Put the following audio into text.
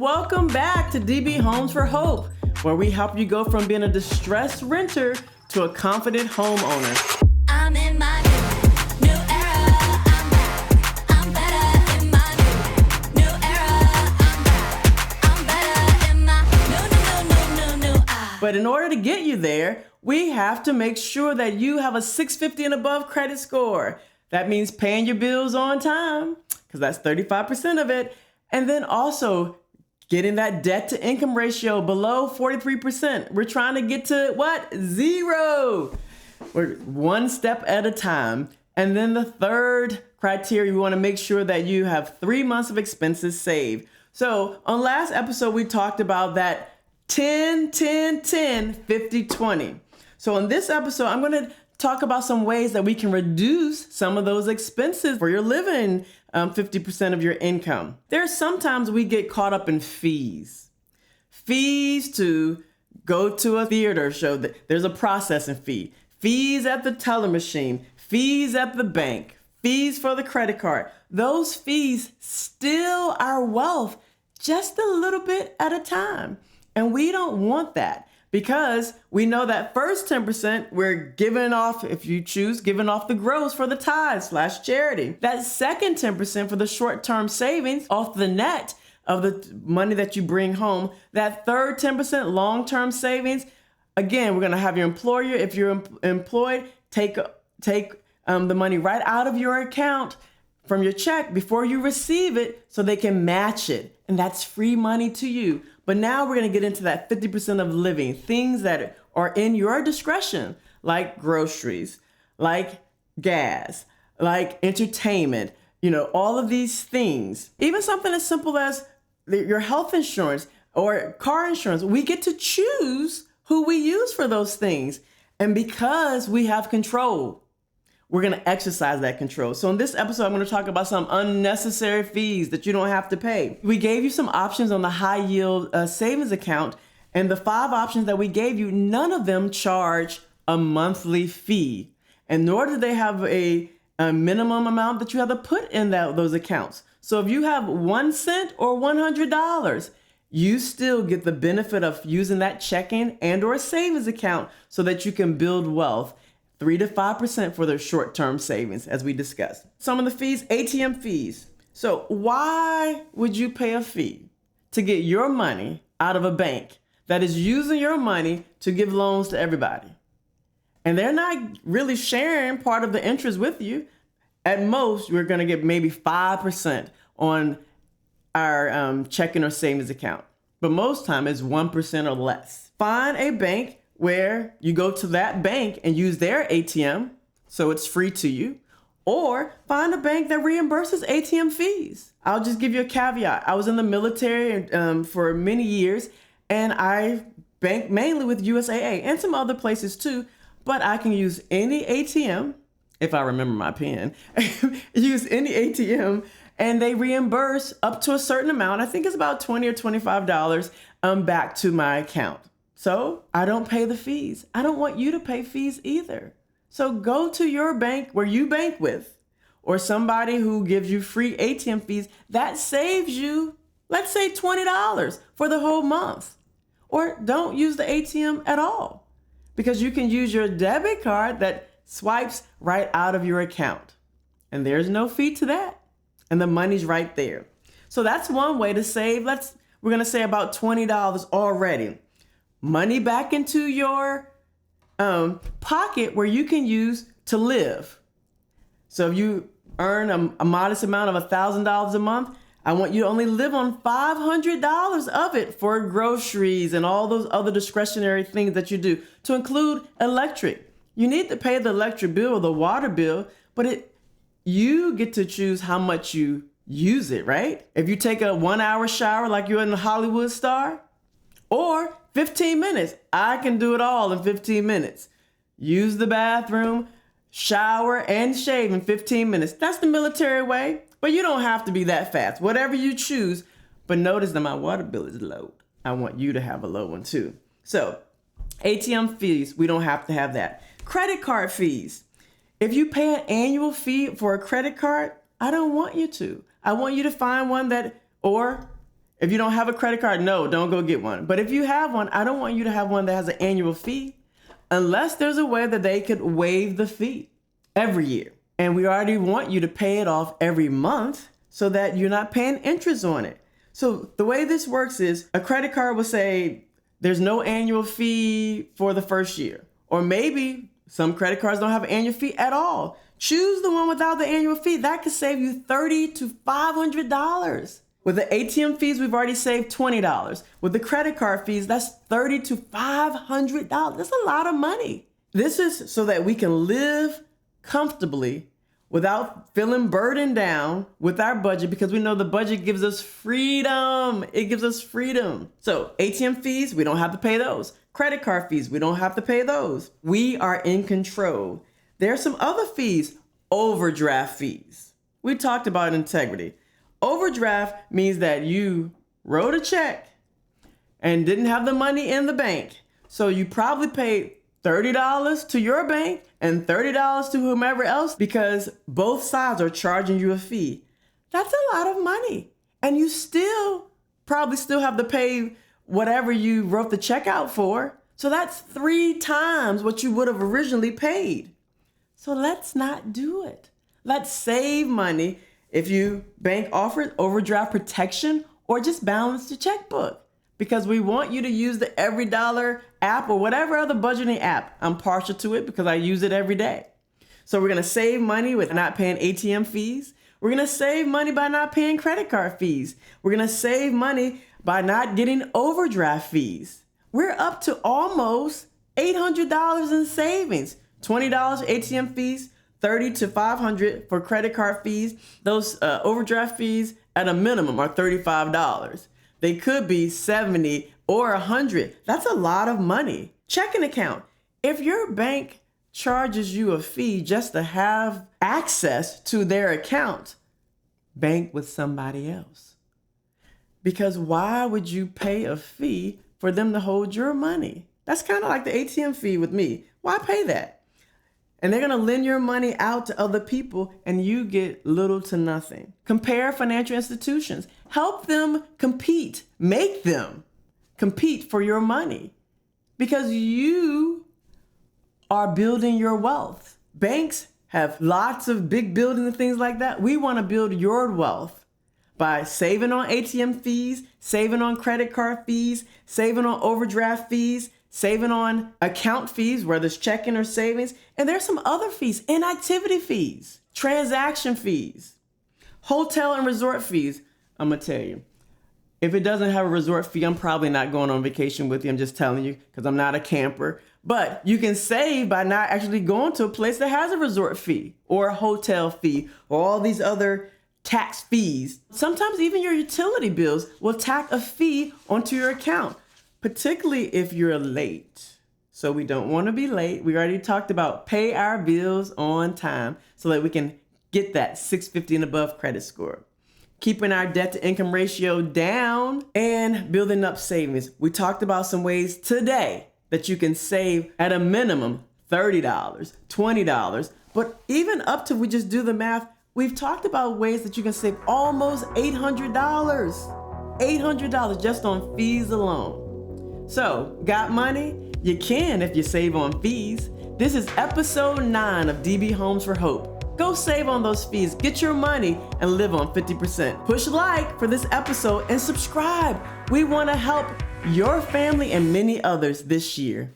Welcome back to DB Homes for Hope, where we help you go from being a distressed renter to a confident homeowner. I'm in my new era. I'm better in my new era. I'm better in my new. But in order to get you there, we have to make sure that you have a 650 and above credit score. That means paying your bills on time, because that's 35% of it. And then also getting that debt to income ratio below 43%. We're trying to get to what? 0. We're one step at a time. And then the third criteria, we want to make sure that you have 3 months of expenses saved. So on last episode, we talked about that 10, 10, 10, 50, 20. So in this episode, I'm going to talk about some ways that we can reduce some of those expenses for your living, 50% of your income. There's sometimes we get caught up in fees. Fees to go to a theater show. There's a processing fee. Fees at the teller machine. Fees at the bank. Fees for the credit card. Those fees steal our wealth just a little bit at a time. And we don't want that. Because we know that first 10%, we're giving off, if you choose, giving off the gross for the tithe/charity. That second 10% for the short-term savings off the net of the money that you bring home. That third 10% long-term savings, again, we're going to have your employer, if you're employed, take the money right out of your account from your check before you receive it so they can match it. And that's free money to you. But now we're going to get into that 50% of living, things that are in your discretion, like groceries, like gas, like entertainment, all of these things. Even something as simple as your health insurance or car insurance. We get to choose who we use for those things. And because we have control, we're going to exercise that control. So in this episode, I'm going to talk about some unnecessary fees that you don't have to pay. We gave you some options on the high yield savings account, and the 5 options that we gave you, none of them charge a monthly fee, and nor do they have a minimum amount that you have to put in those accounts. So if you have 1 cent or $100, you still get the benefit of using that checking and or savings account so that you can build wealth. 3 to 5% for their short-term savings, as we discussed. Some of the fees, ATM fees. So why would you pay a fee to get your money out of a bank that is using your money to give loans to everybody? And they're not really sharing part of the interest with you. At most, we're going to get maybe 5% on our checking or savings account. But most time it's 1% or less. Find a bank where you go to that bank and use their ATM, so it's free to you, or find a bank that reimburses ATM fees. I'll just give you a caveat. I was in the military for many years, and I banked mainly with USAA and some other places too, but I can use any ATM, if I remember my PIN, use any ATM, and they reimburse up to a certain amount. I think it's about $20 or $25 back to my account. So I don't pay the fees. I don't want you to pay fees either. So go to your bank where you bank with, or somebody who gives you free ATM fees. That saves you, let's say $20 for the whole month. Or don't use the ATM at all, because you can use your debit card that swipes right out of your account. And there's no fee to that. And the money's right there. So that's one way to save. We're going to say about $20 already. Money back into your pocket where you can use to live. So if you earn a modest amount of $1,000 a month, I want you to only live on $500 of it for groceries and all those other discretionary things that you do, to include electric. You need to pay the electric bill or the water bill, but you get to choose how much you use it, right? If you take a 1-hour shower like you're in a Hollywood star, or 15 minutes. I can do it all in 15 minutes. Use the bathroom, shower, and shave in 15 minutes. That's the military way, but you don't have to be that fast. Whatever you choose, but notice that my water bill is low. I want you to have a low one too. So ATM fees, we don't have to have that. Credit card fees. If you pay an annual fee for a credit card, I don't want you to. I want you to find one that, or If you don't have a credit card, no, don't go get one. But if you have one, I don't want you to have one that has an annual fee unless there's a way that they could waive the fee every year. And we already want you to pay it off every month so that you're not paying interest on it. So the way this works is a credit card will say there's no annual fee for the first year. Or maybe some credit cards don't have an annual fee at all. Choose the one without the annual fee. That could save you $30 to $500. With the ATM fees, we've already saved $20. With the credit card fees, that's $30 to $500. That's a lot of money. This is so that we can live comfortably without feeling burdened down with our budget, because we know the budget gives us freedom. It gives us freedom. So ATM fees, we don't have to pay those. Credit card fees, we don't have to pay those. We are in control. There are some other fees, overdraft fees. We talked about integrity. Overdraft means that you wrote a check and didn't have the money in the bank. So you probably paid $30 to your bank and $30 to whomever else because both sides are charging you a fee. That's a lot of money. And you probably still have to pay whatever you wrote the check out for. So that's 3 times what you would have originally paid. So let's not do it. Let's save money. If you bank offers overdraft protection, or just balance the checkbook, because we want you to use the Every Dollar app or whatever other budgeting app. I'm partial to it because I use it every day. So we're going to save money with not paying ATM fees. We're going to save money by not paying credit card fees. We're going to save money by not getting overdraft fees. We're up to almost $800 in savings. $20 ATM fees, $30 to $500 for credit card fees. Those overdraft fees at a minimum are $35. They could be $70 or $100. That's a lot of money. Checking account. If your bank charges you a fee just to have access to their account, bank with somebody else. Because why would you pay a fee for them to hold your money? That's kind of like the ATM fee with me. Why pay that? And they're going to lend your money out to other people and you get little to nothing. Compare financial institutions. Help them compete. Make them compete for your money, because you are building your wealth. Banks have lots of big buildings and things like that. We want to build your wealth by saving on ATM fees, saving on credit card fees, saving on overdraft fees, saving on account fees, whether it's checking or savings. And there's some other fees, inactivity fees, transaction fees, hotel and resort fees. I'm going to tell you, if it doesn't have a resort fee, I'm probably not going on vacation with you. I'm just telling you because I'm not a camper. But you can save by not actually going to a place that has a resort fee or a hotel fee or all these other tax fees. Sometimes even your utility bills will tack a fee onto your account, particularly if you're late. So we don't want to be late. We already talked about pay our bills on time so that we can get that 650 and above credit score. Keeping our debt to income ratio down and building up savings. We talked about some ways today that you can save at a minimum $30, $20, but even up to, we just do the math, we've talked about ways that you can save almost $800. $800 just on fees alone. So, got money? You can if you save on fees. This is episode 9 of DB Homes for Hope. Go save on those fees, get your money, and live on 50%. Push like for this episode and subscribe. We want to help your family and many others this year.